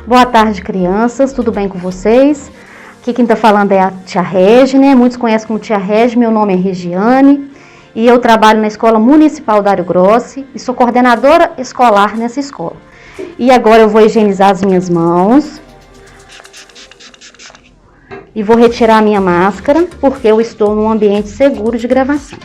Boa tarde, crianças, tudo bem com vocês? Aqui quem está falando é a tia Regi, né? Muitos conhecem como tia Regi, meu nome é Regiane e eu trabalho na Escola Municipal Dário Grossi e sou coordenadora escolar nessa escola. E agora eu vou higienizar as minhas mãos e vou retirar a minha máscara porque eu estou num ambiente seguro de gravação.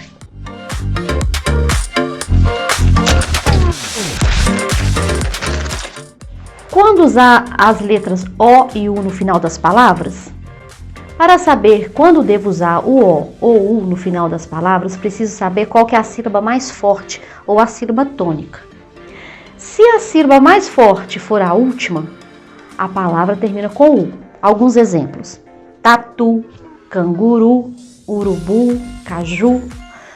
Quando usar as letras O e U no final das palavras? Para saber quando devo usar o O ou U no final das palavras, preciso saber qual que é a sílaba mais forte ou a sílaba tônica. Se a sílaba mais forte for a última, a palavra termina com U. Alguns exemplos: tatu, canguru, urubu, caju.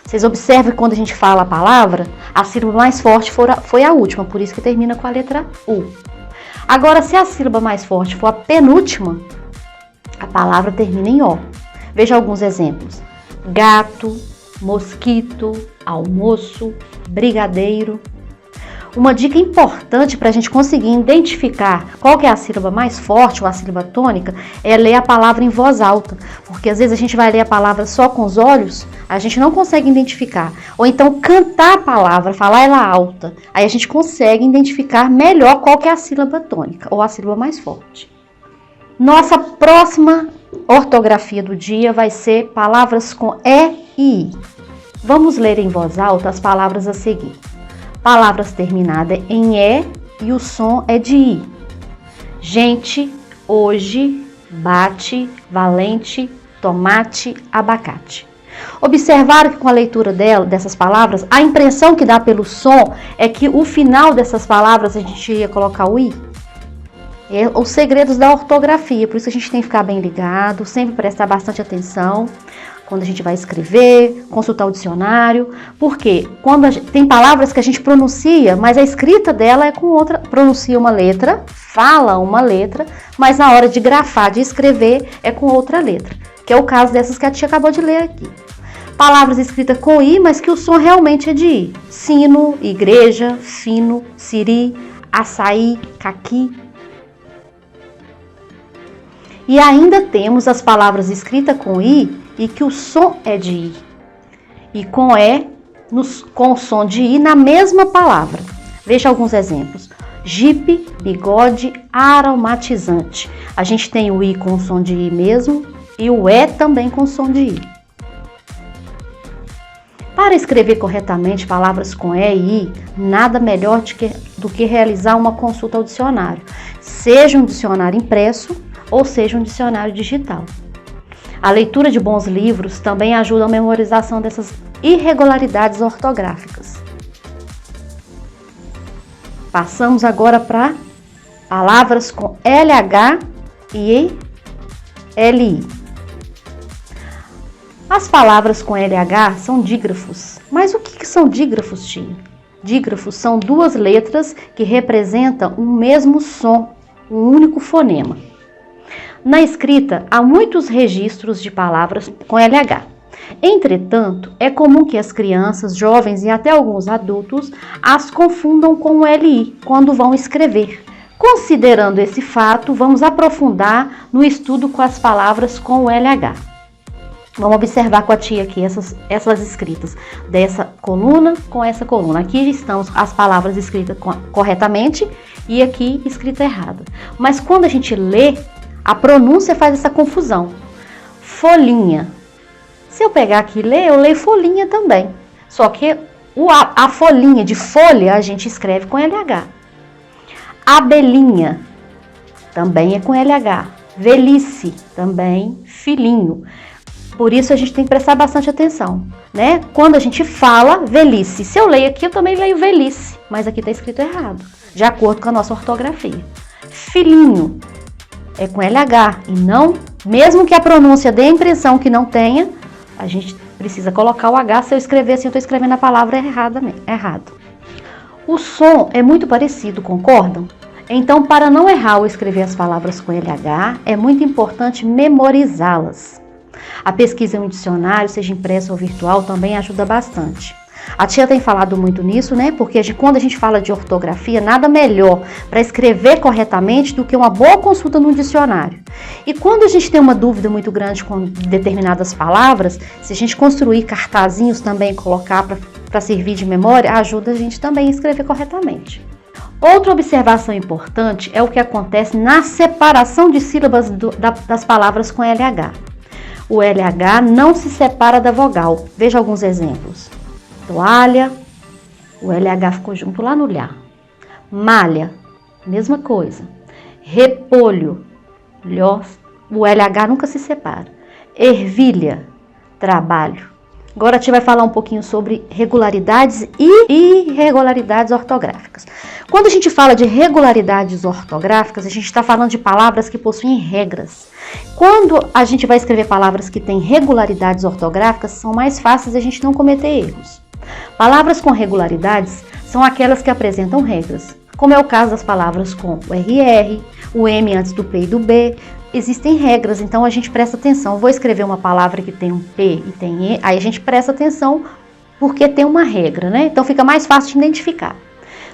Vocês observam que quando a gente fala a palavra, a sílaba mais forte foi a última, por isso que termina com a letra U. Agora, se a sílaba mais forte for a penúltima, a palavra termina em O. Veja alguns exemplos: gato, mosquito, almoço, brigadeiro. Uma dica importante para a gente conseguir identificar qual que é a sílaba mais forte ou a sílaba tônica é ler a palavra em voz alta, porque às vezes a gente vai ler a palavra só com os olhos, a gente não consegue identificar. Ou então cantar a palavra, falar ela alta, aí a gente consegue identificar melhor qual que é a sílaba tônica ou a sílaba mais forte. Nossa próxima ortografia do dia vai ser palavras com E e I. Vamos ler em voz alta as palavras a seguir. Palavras terminadas em E e o som é de I. Gente, hoje, bate, valente, tomate, abacate. Observaram que com a leitura dessas palavras, a impressão que dá pelo som é que o final dessas palavras a gente ia colocar o I. É os segredos da ortografia, por isso a gente tem que ficar bem ligado, sempre prestar bastante atenção quando a gente vai escrever, consultar o dicionário, porque tem palavras que a gente pronuncia, mas a escrita dela é com outra, pronuncia uma letra, fala uma letra, mas na hora de grafar, de escrever, é com outra letra, que é o caso dessas que a tia acabou de ler aqui. Palavras escritas com I, mas que o som realmente é de I. Sino, igreja, fino, siri, açaí, caqui. E ainda temos as palavras escritas com I e que o som é de I. E com E, com o som de I na mesma palavra. Veja alguns exemplos. Jipe, bigode, aromatizante. A gente tem o I com o som de I mesmo e o E também com o som de I. Para escrever corretamente palavras com E e I, nada melhor do que realizar uma consulta ao dicionário. Seja um dicionário impresso ou seja um dicionário digital. A leitura de bons livros também ajuda a memorização dessas irregularidades ortográficas. Passamos agora para palavras com LH e LI. As palavras com LH são dígrafos. Mas o que são dígrafos, tia? Dígrafos são duas letras que representam um mesmo som, um único fonema. Na escrita, há muitos registros de palavras com LH. Entretanto, é comum que as crianças, jovens e até alguns adultos as confundam com o LI quando vão escrever. Considerando esse fato, vamos aprofundar no estudo com as palavras com o LH. Vamos observar com a tia aqui essas escritas dessa coluna com essa coluna. Aqui estão as palavras escritas corretamente e aqui escrita errada. Mas quando a gente lê, a pronúncia faz essa confusão. Folhinha. Se eu pegar aqui e ler, eu leio folhinha também. Só que a folhinha de folha a gente escreve com LH. Abelhinha também é com LH. Velhice também, filhinho. Por isso a gente tem que prestar bastante atenção, né? Quando a gente fala velhice, se eu leio aqui, eu também leio velhice, mas aqui está escrito errado, de acordo com a nossa ortografia. Filhinho é com LH e não, mesmo que a pronúncia dê a impressão que não tenha, a gente precisa colocar o H. Se eu escrever assim, eu estou escrevendo a palavra errado. O som é muito parecido, concordam? Então, para não errar ao escrever as palavras com LH, é muito importante memorizá-las. A pesquisa em um dicionário, seja impresso ou virtual, também ajuda bastante. A tia tem falado muito nisso, né? Porque quando a gente fala de ortografia, nada melhor para escrever corretamente do que uma boa consulta no dicionário. E quando a gente tem uma dúvida muito grande com determinadas palavras, se a gente construir cartazinhos também, colocar para servir de memória, ajuda a gente também a escrever corretamente. Outra observação importante é o que acontece na separação de sílabas das palavras com LH. O LH não se separa da vogal. Veja alguns exemplos. Toalha, o LH ficou junto lá no lhá. Malha, mesma coisa. Repolho, o LH nunca se separa. Ervilha, trabalho. Agora a gente vai falar um pouquinho sobre regularidades e irregularidades ortográficas. Quando a gente fala de regularidades ortográficas, a gente está falando de palavras que possuem regras. Quando a gente vai escrever palavras que têm regularidades ortográficas, são mais fáceis de a gente não cometer erros. Palavras com regularidades são aquelas que apresentam regras, como é o caso das palavras com o RR, o M antes do P e do B. Existem regras, então a gente presta atenção. Eu vou escrever uma palavra que tem um P e tem E, aí a gente presta atenção porque tem uma regra, né? Então fica mais fácil de identificar.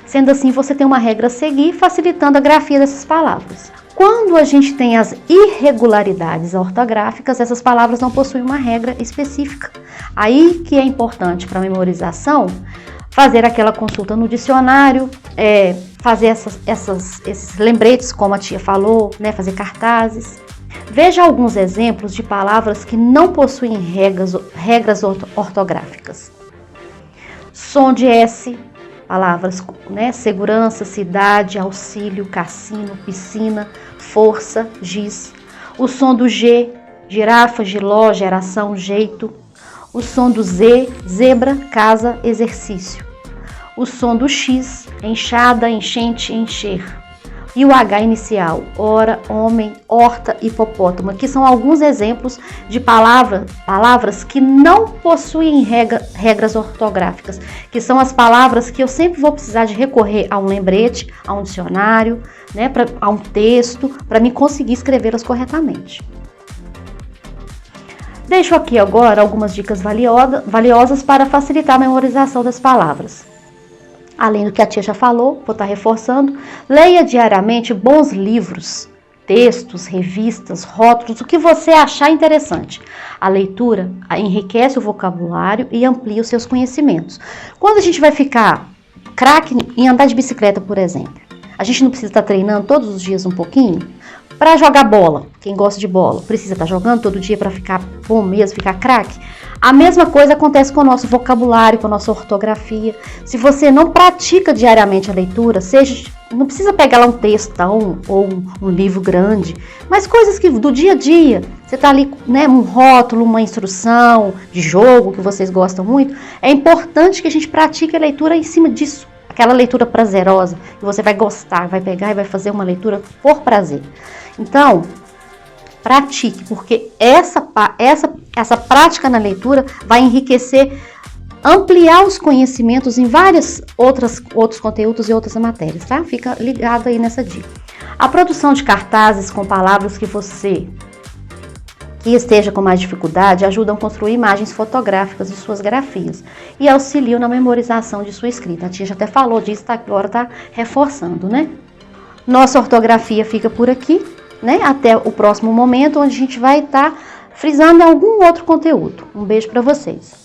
Sendo assim, você tem uma regra a seguir, facilitando a grafia dessas palavras. Quando a gente tem as irregularidades ortográficas, essas palavras não possuem uma regra específica. Aí que é importante para a memorização fazer aquela consulta no dicionário, fazer esses lembretes, como a tia falou, né, fazer cartazes. Veja alguns exemplos de palavras que não possuem regras ortográficas. Som de S, palavras, né, segurança, cidade, auxílio, cassino, piscina, força, giz. O som do G, girafa, giló, geração, jeito. O som do Z, zebra, casa, exercício. O som do X, enxada, enchente, encher. E o H inicial, hora, homem, horta, hipopótamo. Aqui são alguns exemplos de palavras que não possuem regras ortográficas, que são as palavras que eu sempre vou precisar de recorrer a um lembrete, a um dicionário, né, a um texto, para me conseguir escrevê-las corretamente. Deixo aqui agora algumas dicas valiosas para facilitar a memorização das palavras. Além do que a tia já falou, vou estar reforçando, leia diariamente bons livros, textos, revistas, rótulos, o que você achar interessante. A leitura enriquece o vocabulário e amplia os seus conhecimentos. Quando a gente vai ficar craque em andar de bicicleta, por exemplo, a gente não precisa estar treinando todos os dias um pouquinho? Para jogar bola, quem gosta de bola, precisa estar jogando todo dia para ficar bom mesmo, ficar craque? A mesma coisa acontece com o nosso vocabulário, com a nossa ortografia. Se você não pratica diariamente a leitura, não precisa pegar lá um textão ou um livro grande, mas coisas que do dia a dia, você está ali, né, um rótulo, uma instrução de jogo que vocês gostam muito, é importante que a gente pratique a leitura em cima disso. Aquela leitura prazerosa, que você vai gostar, vai pegar e vai fazer uma leitura por prazer. Então, pratique, porque essa prática na leitura vai enriquecer, ampliar os conhecimentos em outros conteúdos e outras matérias, tá? Fica ligado aí nessa dica. A produção de cartazes com palavras que esteja com mais dificuldade ajudam a construir imagens fotográficas de suas grafias e auxiliam na memorização de sua escrita. A tia já até falou disso, agora está reforçando, né? Nossa ortografia fica por aqui, né? Até o próximo momento, onde a gente vai estar frisando algum outro conteúdo. Um beijo para vocês.